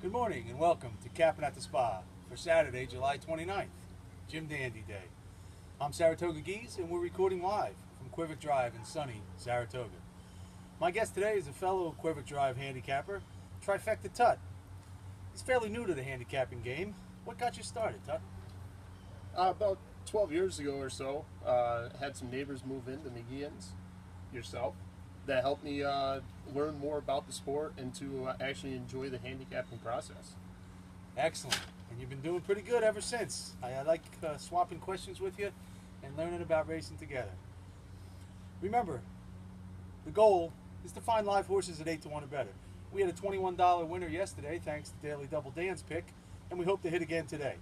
Good morning and welcome to Cappin at the Spa for Saturday, July 29th, Jim Dandy Day. I'm Saratoga Geeze and we're recording live from Quivik Drive in sunny Saratoga. My guest today is a fellow Quivik Drive handicapper, Trifecta Tut. He's fairly new to the handicapping game. What got you started, Tut? About 12 years ago or so, had some neighbors move into McGeehan's, yourself, that helped me learn more about the sport and to actually enjoy the handicapping process. Excellent. And you've been doing pretty good ever since. I like swapping questions with you and learning about racing together. Remember, the goal is to find live horses at 8 to 1 or better. We had a $21 winner yesterday thanks to Daily Double Dan's pick, and we hope to hit again today.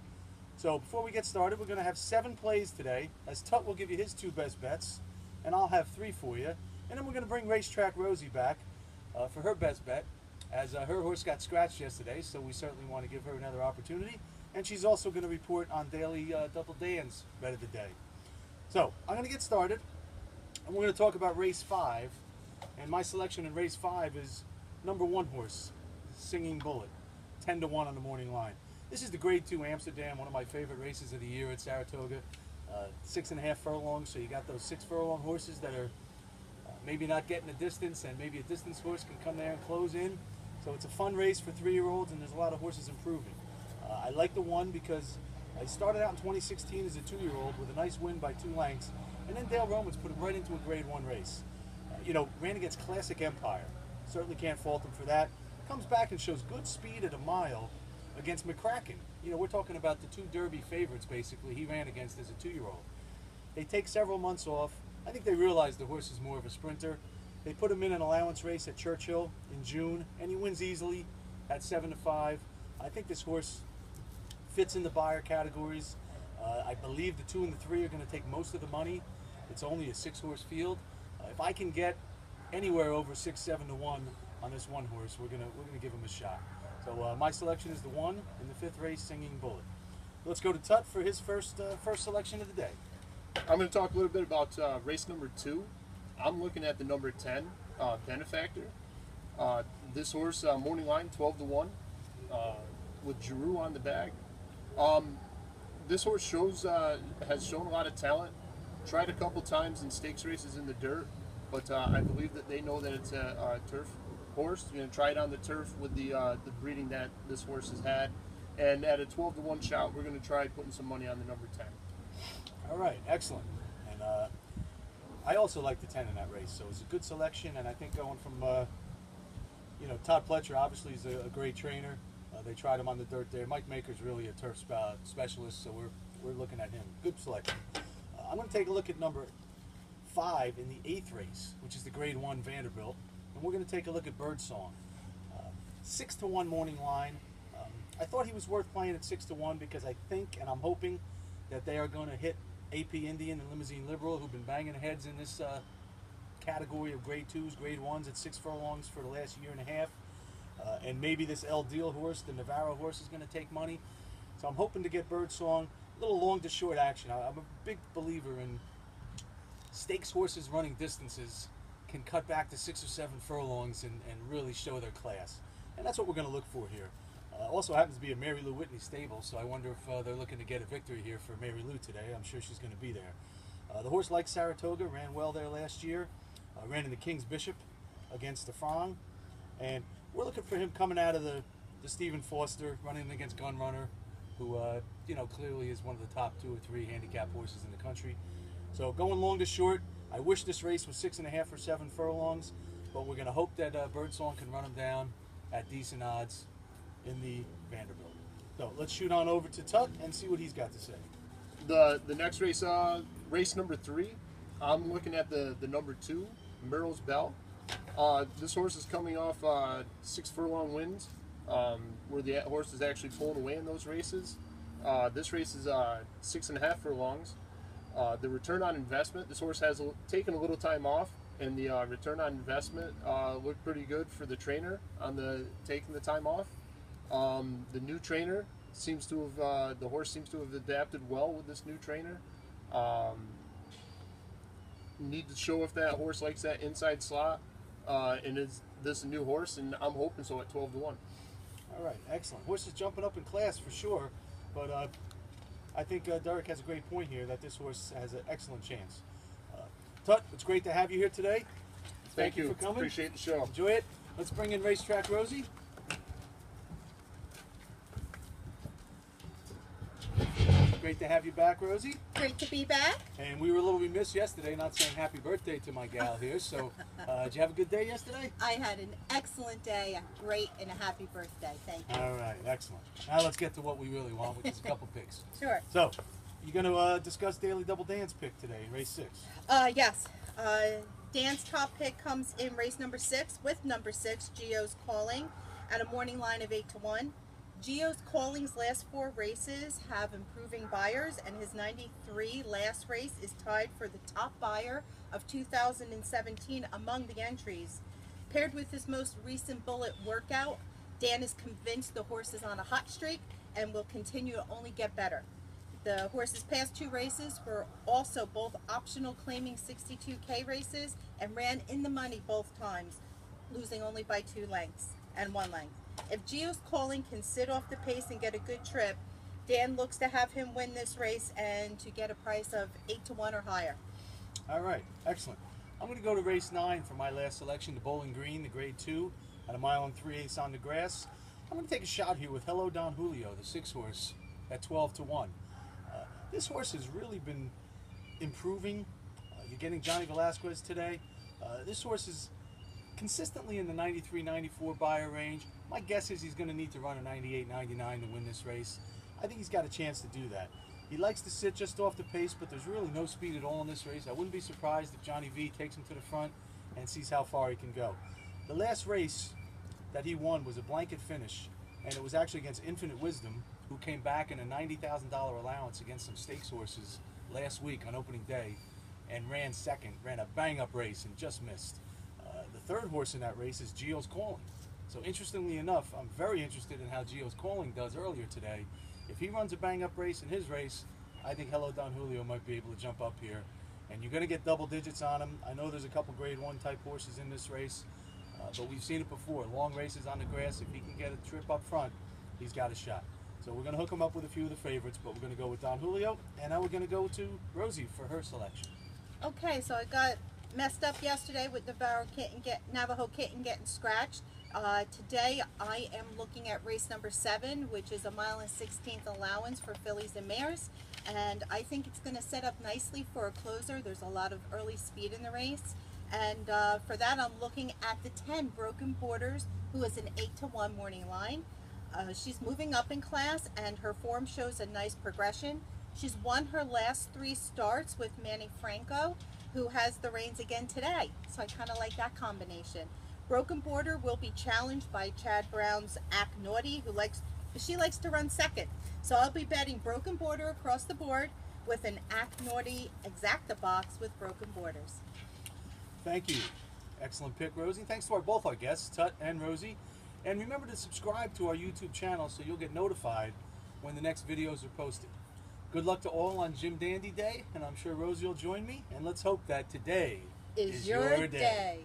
So before we get started, we're going to have 7 plays today, as Tut will give you his 2 best bets, and I'll have 3 for you. And then we're going to bring Racetrack Rosie back for her best bet, as her horse got scratched yesterday, so we certainly want to give her another opportunity. And she's also going to report on Daily Double Dan's bet of the day. So I'm going to get started, and we're going to talk about race 5. And my selection in race 5 is number 1 horse, Singing Bullet, 10 to 1 on the morning line. This is the Grade 2 Amsterdam, one of my favorite races of the year at Saratoga. 6.5 furlongs, so you got those 6 furlong horses that are maybe not getting a distance, and maybe a distance horse can come there and close in. So it's a fun race for 3-year-olds, and there's a lot of horses improving. I like the 1 because I started out in 2016 as a 2-year-old with a nice win by 2 lengths, and then Dale Romans put him right into a Grade 1 race. Ran against Classic Empire. Certainly can't fault him for that. Comes back and shows good speed at a mile against McCracken. We're talking about the 2 Derby favorites, basically, he ran against as a 2-year-old. They take several months off. I think they realized the horse is more of a sprinter. They put him in an allowance race at Churchill in June, and he wins easily at 7 to 5. I think this horse fits in the buyer categories. I believe the 2 and the 3 are going to take most of the money. It's only a 6-horse field. If I can get anywhere over 6, 7 to 1 on this 1 horse, we're gonna give him a shot. So my selection is the 1 in the 5th race, Singing Bullet. Let's go to Tut for his first selection of the day. I'm going to talk a little bit about race number 2. I'm looking at the number 10, Benefactor. This horse, morning line, 12 to 1, with Giroux on the bag. This horse has shown a lot of talent. Tried a couple times in stakes races in the dirt, but I believe that they know that it's a turf horse. You're going to try it on the turf with the breeding that this horse has had. And at a 12 to 1 shot, we're going to try putting some money on the number 10. All right, excellent. And I also like the 10 in that race, so it's a good selection. And I think going from, Todd Pletcher obviously is a great trainer. They tried him on the dirt there. Mike Maker's really a turf specialist, so we're looking at him. Good selection. I'm going to take a look at number 5 in the 8th race, which is the Grade 1 Vanderbilt. And we're going to take a look at Birdsong. 6 to 1 morning line. I thought he was worth playing at 6 to 1 because I think, and I'm hoping, that they are going to hit AP Indian and Limousine Liberal, who've been banging heads in this category of Grade 2s, Grade 1s at 6 furlongs for the last year and a half. And maybe this El Deal horse, the Navarro horse, is going to take money. So I'm hoping to get Birdsong. A little long to short action. I'm a big believer in stakes horses running distances can cut back to 6 or 7 furlongs and really show their class. And that's what we're going to look for here. Also happens to be a Mary Lou Whitney stable, so I wonder if they're looking to get a victory here for Mary Lou today. I'm sure she's going to be there. The horse likes Saratoga, ran well there last year. Ran in the King's Bishop against the Frong. And we're looking for him coming out of the Stephen Foster, running against Gunrunner, who clearly is one of the top 2 or 3 handicap horses in the country. So going long to short, I wish this race was 6.5 or 7 furlongs, but we're going to hope that Birdsong can run him down at decent odds in the Vanderbilt. So let's shoot on over to Tut and see what he's got to say. The next race, race number 3, I'm looking at the number 2, Merrill's Bell. This horse is coming off 6 furlong wins, where the horse is actually pulling away in those races. This race is 6.5 furlongs. The return on investment, this horse has taken a little time off, and the return on investment looked pretty good for the trainer on taking the time off. The new trainer seems to have, the horse seems to have adapted well with this new trainer. Need to show if that horse likes that inside slot, and is this a new horse, and I'm hoping so at 12 to 1. All right, excellent. Horse is jumping up in class for sure, but I think Derek has a great point here that this horse has an excellent chance. Tut, it's great to have you here today. Thank you for coming. Appreciate the show. Enjoy it. Let's bring in Racetrack Rosie. Great to have you back, Rosie. Great to be back. And we were a little remiss yesterday not saying happy birthday to my gal here. So, did you have a good day yesterday? I had an excellent day, a great and a happy birthday. Thank you. All right, excellent. Now let's get to what we really want, which is a couple picks. Sure. So, you're going to discuss Daily Double Dan's pick today, race 6. Yes. Dan's top pick comes in race number 6 with number 6, Geo's Calling, at a morning line of 8-1. Geo's Calling's last 4 races have improving buyers, and his 93 last race is tied for the top buyer of 2017 among the entries. Paired with his most recent bullet workout, Dan is convinced the horse is on a hot streak and will continue to only get better. The horse's past 2 races were also both optional claiming 62K races and ran in the money both times, losing only by 2 lengths and 1 length. If Geo's Calling can sit off the pace and get a good trip, Dan looks to have him win this race and to get a price of 8-1 or higher. All right, excellent. I'm going to go to race 9 for my last selection, the Bowling Green, the grade 2, at a mile and 3/8 on the grass. I'm going to take a shot here with Hello Don Julio, the 6 horse, at 12-1. This horse has really been improving. You're getting Johnny Velasquez today. This horse is consistently in the 93-94 buyer range. My guess is he's going to need to run a 98-99 to win this race. I think he's got a chance to do that. He likes to sit just off the pace, but there's really no speed at all in this race. I wouldn't be surprised if Johnny V takes him to the front and sees how far he can go. The last race that he won was a blanket finish, and it was actually against Infinite Wisdom, who came back in a $90,000 allowance against some stakes horses last week on opening day and ran second, ran a bang-up race and just missed. The third horse in that race is Geo's Calling. So interestingly enough, I'm very interested in how Geo's Calling does earlier today. If he runs a bang-up race in his race, I think Hello Don Julio might be able to jump up here. And you're going to get double digits on him. I know there's a couple grade 1 type horses in this race, but we've seen it before. Long races on the grass, if he can get a trip up front, he's got a shot. So we're going to hook him up with a few of the favorites, but we're going to go with Don Julio, and now we're going to go to Rosie for her selection. Okay, so I got messed up yesterday with the Navajo Kitten getting scratched. Today I am looking at race number 7, which is a mile and 16th allowance for fillies and mares, and I think it's going to set up nicely for a closer. There's a lot of early speed in the race, and for that I'm looking at the 10, Broken Borders, who is an 8-1 morning line. She's moving up in class, and her form shows a nice progression. She's won her last 3 starts with Manny Franco, who has the reins again today. So I kind of like that combination. Broken Border will be challenged by Chad Brown's Act Naughty, she likes to run second. So I'll be betting Broken Border across the board with an Act Naughty exacta box with Broken Borders. Thank you. Excellent pick, Rosie. Thanks to both our guests, Tut and Rosie. And remember to subscribe to our YouTube channel so you'll get notified when the next videos are posted. Good luck to all on Jim Dandy Day, and I'm sure Rosie will join me. And let's hope that today is your day.